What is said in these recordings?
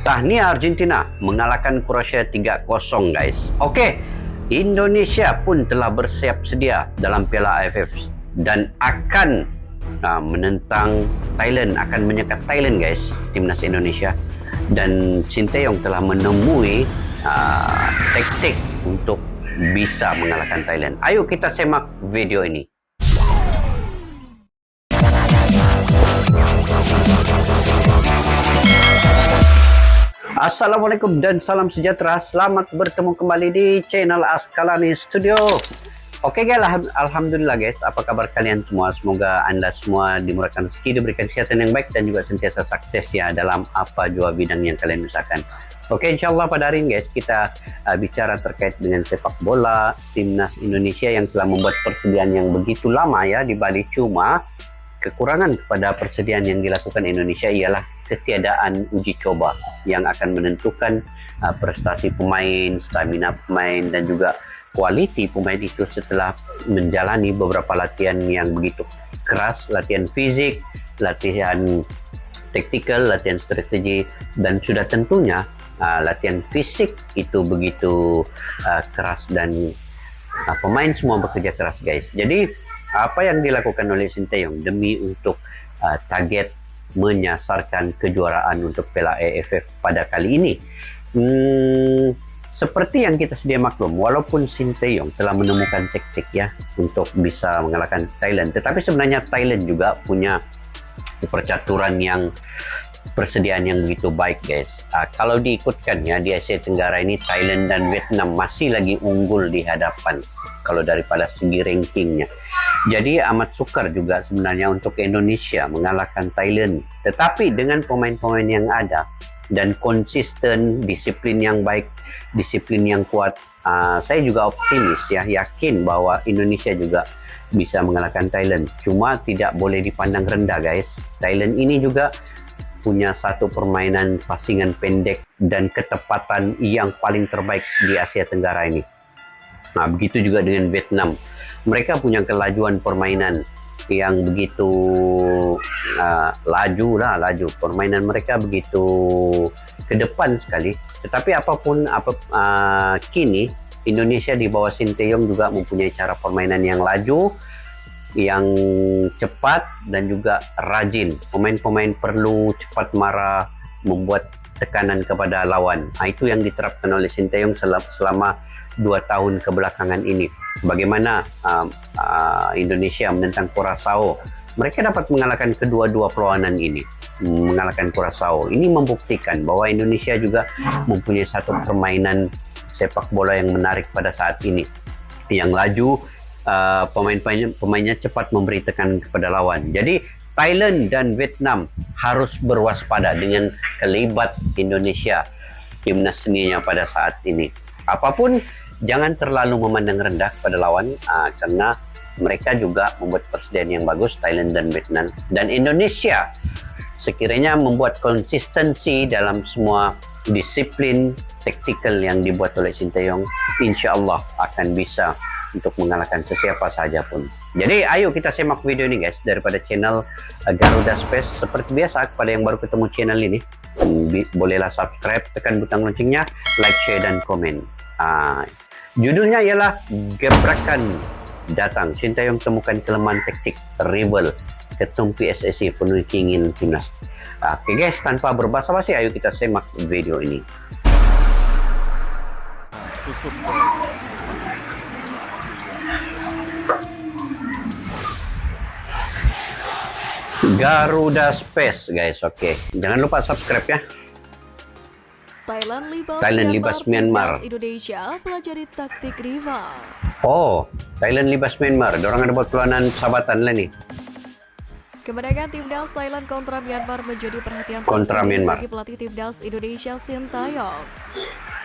Tahniah Argentina mengalahkan Kroasia 3-0 guys. Oke, Indonesia pun telah bersiap sedia dalam Piala AFF dan akan menentang Thailand, akan menyekat Thailand guys, timnas Indonesia. Dan Sinteyong telah menemui taktik untuk bisa mengalahkan Thailand. Ayo kita simak video ini. Assalamualaikum dan salam sejahtera. Selamat bertemu kembali di channel Askalani Studio. Oke guys, alhamdulillah guys. Apa kabar kalian semua? Semoga anda semua dimurahkan rezeki, diberikan kesehatan yang baik dan juga sentiasa sukses ya dalam apa jua bidang yang kalian usahakan. Oke, insyaallah pada hari ini guys kita bicara terkait dengan sepak bola timnas Indonesia yang telah membuat persediaan yang begitu lama ya di Bali. Cuma kekurangan pada persediaan yang dilakukan Indonesia ialah ketiadaan uji coba yang akan menentukan prestasi pemain, stamina pemain, dan juga kualiti pemain itu setelah menjalani beberapa latihan yang begitu keras, latihan fisik, latihan taktikal, latihan strategi, dan sudah tentunya latihan fisik itu begitu keras dan pemain semua bekerja keras guys. Jadi apa yang dilakukan oleh Sinteyong demi untuk target menyasarkan kejuaraan untuk Piala AFF pada kali ini, seperti yang kita sedia maklum, walaupun Sinteyong telah menemukan taktik ya untuk bisa mengalahkan Thailand, tetapi sebenarnya Thailand juga punya percaturan yang persediaan yang begitu baik guys. Kalau diikutkan ya di Asia Tenggara ini, Thailand dan Vietnam masih lagi unggul di hadapan kalau daripada segi rankingnya. Jadi amat sukar juga sebenarnya untuk Indonesia mengalahkan Thailand. Tetapi dengan pemain-pemain yang ada dan konsisten, disiplin yang baik, disiplin yang kuat, saya juga optimis ya, yakin bahwa Indonesia juga bisa mengalahkan Thailand. Cuma tidak boleh dipandang rendah guys. Thailand ini juga punya satu permainan passingan pendek dan ketepatan yang paling terbaik di Asia Tenggara ini. Nah, begitu juga dengan Vietnam. Mereka punya kelajuan permainan yang begitu laju. Permainan mereka begitu ke depan sekali. Tetapi apapun kini Indonesia di bawah Sinteyong juga mempunyai cara permainan yang laju, yang cepat dan juga rajin. Pemain-pemain perlu cepat marah, membuat tekanan kepada lawan. Itu yang diterapkan oleh Sinteyong selama 2 tahun kebelakangan ini. Bagaimana Indonesia menentang Curaçao, mereka dapat mengalahkan kedua-dua perlawanan ini, mengalahkan Curaçao. Ini membuktikan bahwa Indonesia juga mempunyai satu permainan sepak bola yang menarik pada saat ini, yang laju, pemainnya cepat memberi tekanan kepada lawan. Jadi Thailand dan Vietnam harus berwaspada dengan kelibat Indonesia, timnas seniornya pada saat ini. Apapun, jangan terlalu memandang rendah pada lawan, karena mereka juga membuat persediaan yang bagus, Thailand dan Vietnam. Dan Indonesia sekiranya membuat konsistensi dalam semua disiplin taktikal yang dibuat oleh Sinteyong, insya Allah akan bisa untuk mengalahkan sesiapa saja pun. Jadi ayo kita simak video ini guys daripada channel Garuda Space. Seperti biasa, kepada yang baru ketemu channel ini, bolehlah subscribe, tekan butang loncengnya, like, share, dan komen. Judulnya ialah Gebrakan Datang. Sinteyong temukan kelemahan taktik rival ketum PSSI penuh keinginan timnas. Oke guys, tanpa berbasa-basi, ayo kita simak video ini. Garuda Space guys, oke. Jangan lupa subscribe ya. Thailand libas Myanmar. Indonesia pelajari taktik rival. Oh, Thailand libas Myanmar. Dorang ada buat perlawanan sahabatan lah nih. Kemenangan timnas Thailand kontra Myanmar menjadi perhatian Myanmar bagi pelatih timnas Indonesia Sinteyong.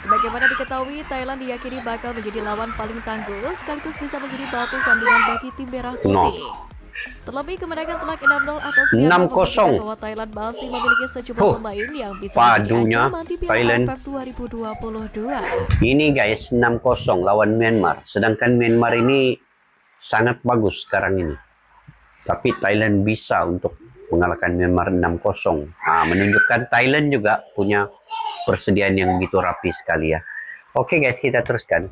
Sebagaimana diketahui, Thailand diyakini bakal menjadi lawan paling tangguh sekaligus bisa menjadi batu sandungan bagi tim merah putih. Terlebih kemenangan telak 6-0 atas Myanmar membuktikan bahwa Thailand masih memiliki sejumlah pemain yang bisa menjadi ancaman di Piala AFF 2022. Ini guys, 6-0 lawan Myanmar. Sedangkan Myanmar ini sangat bagus sekarang ini. Tapi Thailand bisa untuk mengalahkan Myanmar 6-0. Menunjukkan Thailand juga punya persediaan yang begitu rapi sekali ya. Oke guys, kita teruskan.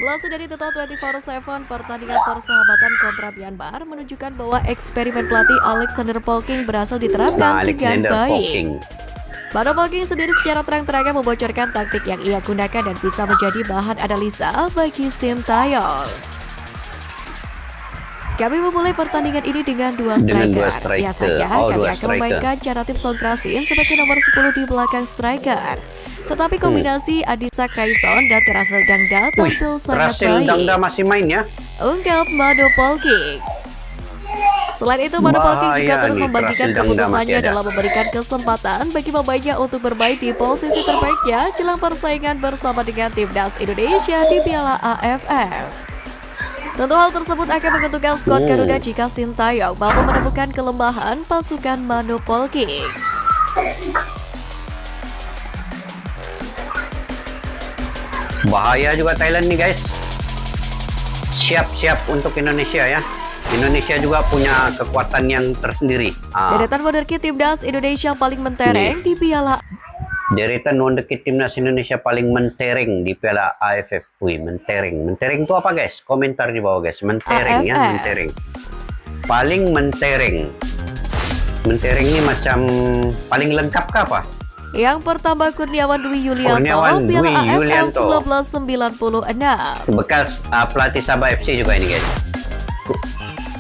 Langsung dari Total 24/7, pertandingan persahabatan kontra Myanmar menunjukkan bahwa eksperimen pelatih Alexander Polking berhasil diterapkan dengan baik. Mano Polking sendiri secara terang-terangan membocorkan taktik yang ia gunakan dan bisa menjadi bahan analisa bagi Sintayong. Kami memulai pertandingan ini dengan dua striker. Biasanya kami akan memainkan Chanathip Songkrasin sebagai nomor 10 di belakang striker. Tetapi kombinasi Adisa Kraison dan Terasel Dangda tampil sangat baik. Dangda masih main ya? Ungkap Mano Polking. Selain itu, Mano Polking juga turut membagikan keputusannya dalam memberikan kesempatan bagi pemainnya untuk bermain di posisi terbaiknya jelang persaingan bersama dengan Timnas Indonesia di Piala AFF. Tentu hal tersebut akan menentukan skuad Garuda jika Sintayong mampu menemukan kelemahan pasukan Mano Polking. Bahaya juga Thailand nih guys. Siap-siap untuk Indonesia ya. Indonesia juga punya kekuatan yang tersendiri. Deretan wonderkid Timnas Indonesia paling mentereng di Piala. Deretan wonderkid Timnas Indonesia paling mentereng di Piala AFF. Wih, mentereng. Mentereng itu apa guys? Komentar di bawah guys. Mentereng ya, mentereng. Paling mentereng. Mentereng ini macam paling lengkap kah apa? Yang pertama Kurniawan Dwi Yulianto, Piala AFF 1996. Bekas pelatih Sabah FC juga ini guys.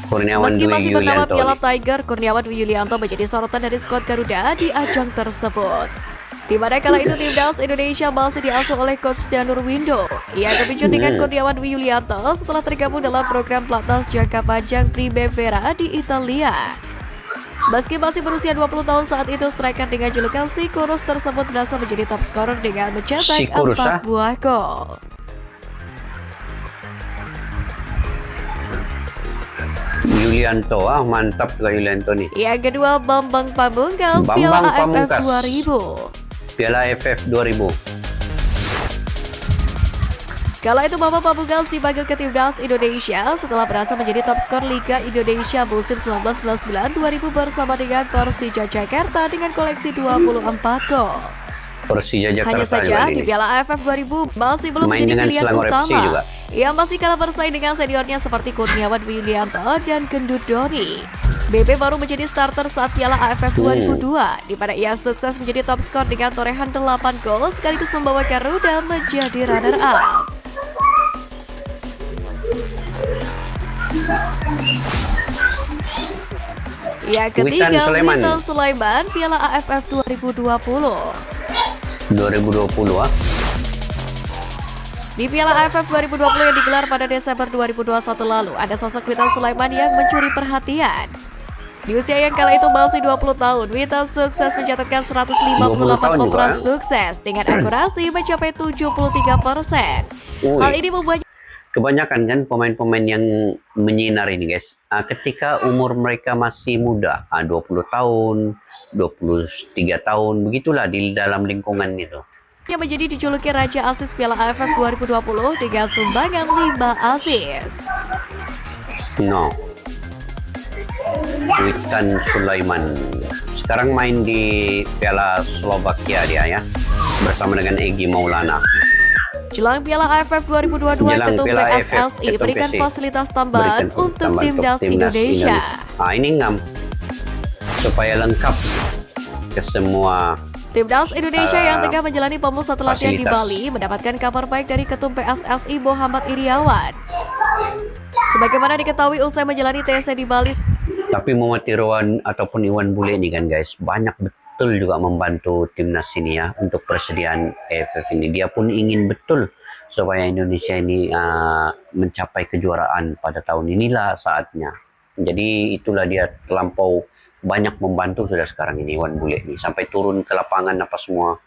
Kurniawan Meski Dwi masih bernama Yulianto. Piala Tiger, Kurniawan Dwi Yulianto menjadi sorotan dari skuad Garuda di ajang tersebut. Di mana kala itu Timnas Indonesia masih diasuh oleh Coach Danur Windo. Ia terpicu dengan Kurniawan Dwi Yulianto setelah tergabung dalam program Platnas jangka panjang Primavera di Italia. Meski masih berusia 20 tahun saat itu, striker dengan julukan Si Kurus tersebut berhasil menjadi top scorer dengan mencetak 4 buah gol. Yulianto, mantap juga Yulianto nih. Yang kedua Bambang Pamungkas, Piala AFF 2000. Piala AFF 2000. Kala itu Bambang Pamungkas dipanggil ke Timnas Indonesia setelah berhasil menjadi top skor Liga Indonesia musim 1999-2000 bersama dengan Persija Jakarta dengan koleksi 24 gol. Persija Jakarta. Hanya saja di Piala AFF 2000 masih belum menjadi pilihan utama. Ia masih kalah bersaing dengan seniornya seperti Kurniawan Dwi Yulianto dan Gendut Doni. BP baru menjadi starter saat Piala AFF 2002, di mana ia sukses menjadi top skor dengan torehan 8 gol sekaligus membawa Garuda menjadi runner-up. Yang ketiga, Witan Sulaiman, Piala AFF 2020. 2020 Di Piala AFF 2020 yang digelar pada Desember 2021 lalu, ada sosok Witan Sulaiman yang mencuri perhatian. Di usia yang kala itu masih 20 tahun, Witan sukses mencatatkan 158 operan sukses dengan akurasi mencapai 73%. Hal ini membuat kebanyakan kan pemain-pemain yang menyinar ini guys, ketika umur mereka masih muda, 20 tahun, 23 tahun, begitulah di dalam lingkungan itu. Yang menjadi dijuluki Raja Asis Piala AFF 2020 dengan sumbangan 5 asis. Witan Sulaiman sekarang main di Piala Slovakia dia ya, bersama dengan Egy Maulana. Jelang Piala AFF 2022, Ketum PSSI berikan fasilitas tambahan untuk Timnas Indonesia. Ini supaya lengkap ke semua. Timnas Indonesia yang tengah menjalani pemusat latihan di Bali mendapatkan kabar baik dari Ketum PSSI Muhammad Iriawan. Sebagaimana diketahui usai menjalani TC di Bali. Tapi Muhammad Iriawan ataupun Iwan Bule ini kan guys, banyak betul juga membantu timnas ini ya untuk persediaan AFF ini. Dia pun ingin betul supaya Indonesia ini mencapai kejuaraan pada tahun inilah saatnya. Jadi itulah dia terlampau banyak membantu sudah sekarang ini Iwan Bule ini, sampai turun ke lapangan apa semua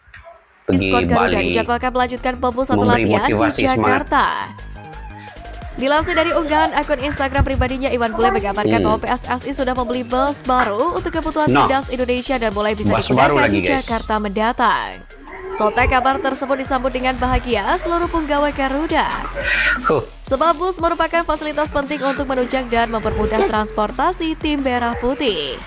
pergi Bali. Dijadwalkan melanjutkan pemusatan latihan di Jakarta. Dilansir dari unggahan akun Instagram pribadinya, Iwan Bule mengabarkan bahwa PSSI sudah membeli bus baru untuk kebutuhan timnas Indonesia dan mulai bisa digunakan di Jakarta mendatang. Sontak kabar tersebut disambut dengan bahagia seluruh penggawa Garuda. Sebab bus merupakan fasilitas penting untuk menunjang dan mempermudah transportasi tim merah putih.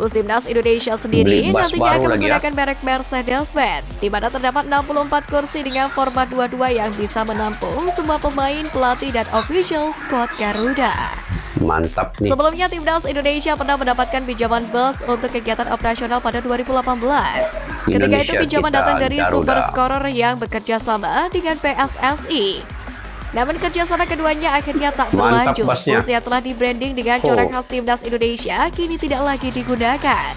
Bus timnas Indonesia sendiri Beli bus nantinya baru akan lagi ya. menggunakan merek Mercedes-Benz, di mana terdapat 64 kursi dengan format 22 yang bisa menampung semua pemain, pelatih, dan official squad Garuda. Mantap nih. Sebelumnya, timnas Indonesia pernah mendapatkan pinjaman bus untuk kegiatan operasional pada 2018. Ketika itu Indonesia pinjaman kita, datang dari Garuda. super scorer yang bekerja sama dengan PSSI. Namun kerjasama keduanya akhirnya tak Mantap berlanjut. busnya. Bus yang telah di-branding dengan corak khas timnas Indonesia kini tidak lagi digunakan.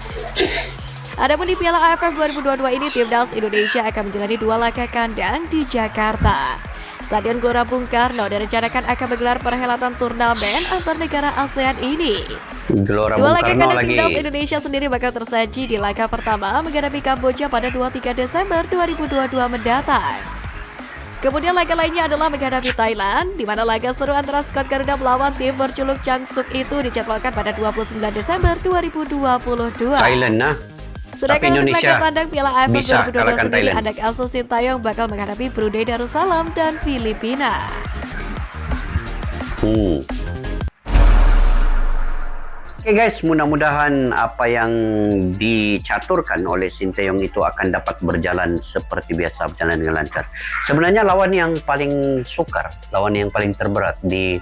Adapun di Piala AFF 2022 ini, timnas Indonesia akan menjalani 2 laga kandang di Jakarta. Stadion Gelora Bung Karno direncanakan akan menggelar perhelatan turnamen antar negara ASEAN ini. Gelora 2 Bung laga Karno kandang lagi. timnas Indonesia sendiri bakal tersaji di laga pertama menghadapi Kamboja pada 23 Desember 2022 mendatang. Kemudian laga lainnya adalah menghadapi Thailand, di mana laga seru antara skuad Garuda melawan tim berjuluk Changsuk itu dijadwalkan pada 29 Desember 2022. Thailand nah. Sedangkan untuk Indonesia laga tandang Piala AFF bisa 2022 kalahkan sendiri, Thailand. anak asuh Sintayong bakal menghadapi Brunei Darussalam dan Filipina. Oke guys, mudah-mudahan apa yang dicaturkan oleh Sinteyong itu akan dapat berjalan seperti biasa, berjalan dengan lancar. Sebenarnya lawan yang paling sukar, lawan yang paling terberat di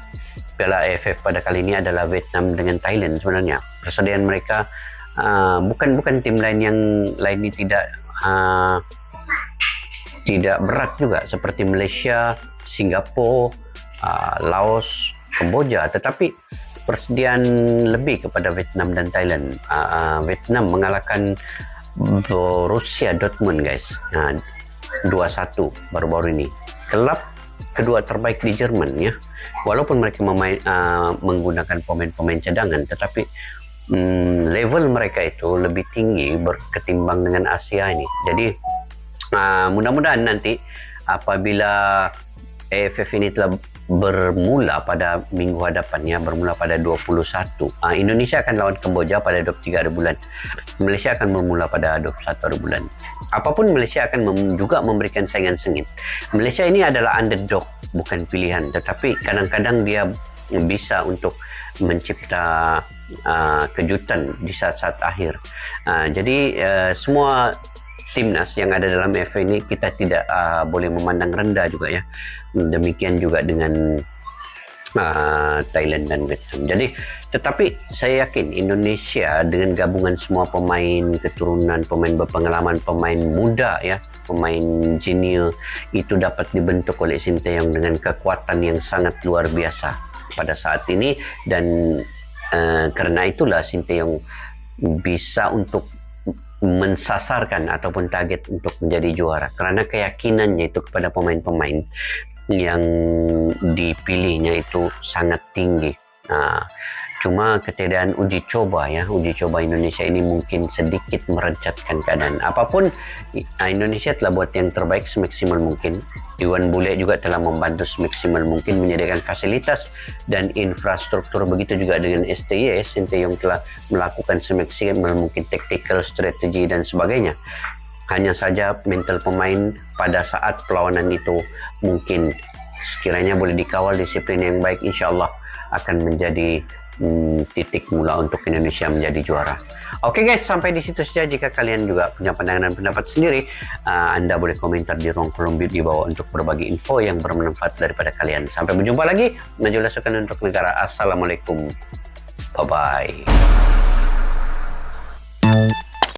Piala AFF pada kali ini adalah Vietnam dengan Thailand sebenarnya. Persediaan mereka bukan tim lain yang lain ini tidak berat juga seperti Malaysia, Singapura, Laos, Kamboja, tetapi persediaan lebih kepada Vietnam dan Thailand. Vietnam mengalahkan Borussia Dortmund guys, 2-1 baru-baru ini. Klub kedua terbaik di Jerman ya. Walaupun mereka menggunakan pemain-pemain cadangan, tetapi level mereka itu lebih tinggi ketimbang dengan Asia ini. Jadi mudah-mudahan nanti apabila AFF ini telah bermula pada minggu hadapannya, bermula pada 21. Indonesia akan lawan Kamboja pada 23 hari bulan. Malaysia akan bermula pada 21 hari bulan. Apapun, Malaysia akan juga memberikan saingan sengit. Malaysia ini adalah underdog, bukan pilihan, tetapi kadang-kadang dia bisa untuk mencipta kejutan di saat-saat akhir. Jadi semua timnas yang ada dalam AFF ini kita tidak boleh memandang rendah juga ya. Demikian juga dengan Thailand dan Vietnam. Jadi, tetapi saya yakin Indonesia dengan gabungan semua pemain keturunan, pemain berpengalaman, pemain muda ya, pemain junior itu dapat dibentuk oleh Sinteyong dengan kekuatan yang sangat luar biasa pada saat ini, dan karena itulah Sinteyong bisa untuk mensasarkan ataupun target untuk menjadi juara karena keyakinannya itu kepada pemain-pemain yang dipilihnya itu sangat tinggi. Cuma ketiadaan uji coba Indonesia ini mungkin sedikit merecatkan keadaan. Apapun, Indonesia telah buat yang terbaik semaksimal mungkin. Iwan Bule juga telah membantu semaksimal mungkin menyediakan fasilitas dan infrastruktur. Begitu juga dengan STY, Sinteyong telah melakukan semaksimal mungkin tactical, strategi dan sebagainya. Hanya saja mental pemain pada saat perlawanan itu mungkin sekiranya boleh dikawal disiplin yang baik, insya Allah akan menjadi titik mula untuk Indonesia menjadi juara. Oke guys, sampai di situ saja. Jika kalian juga punya pandangan dan pendapat sendiri, Anda boleh komentar di ruang kolom di bawah untuk berbagi info yang bermanfaat daripada kalian. Sampai berjumpa lagi. Maju lasukan untuk negara. Assalamualaikum. Bye-bye.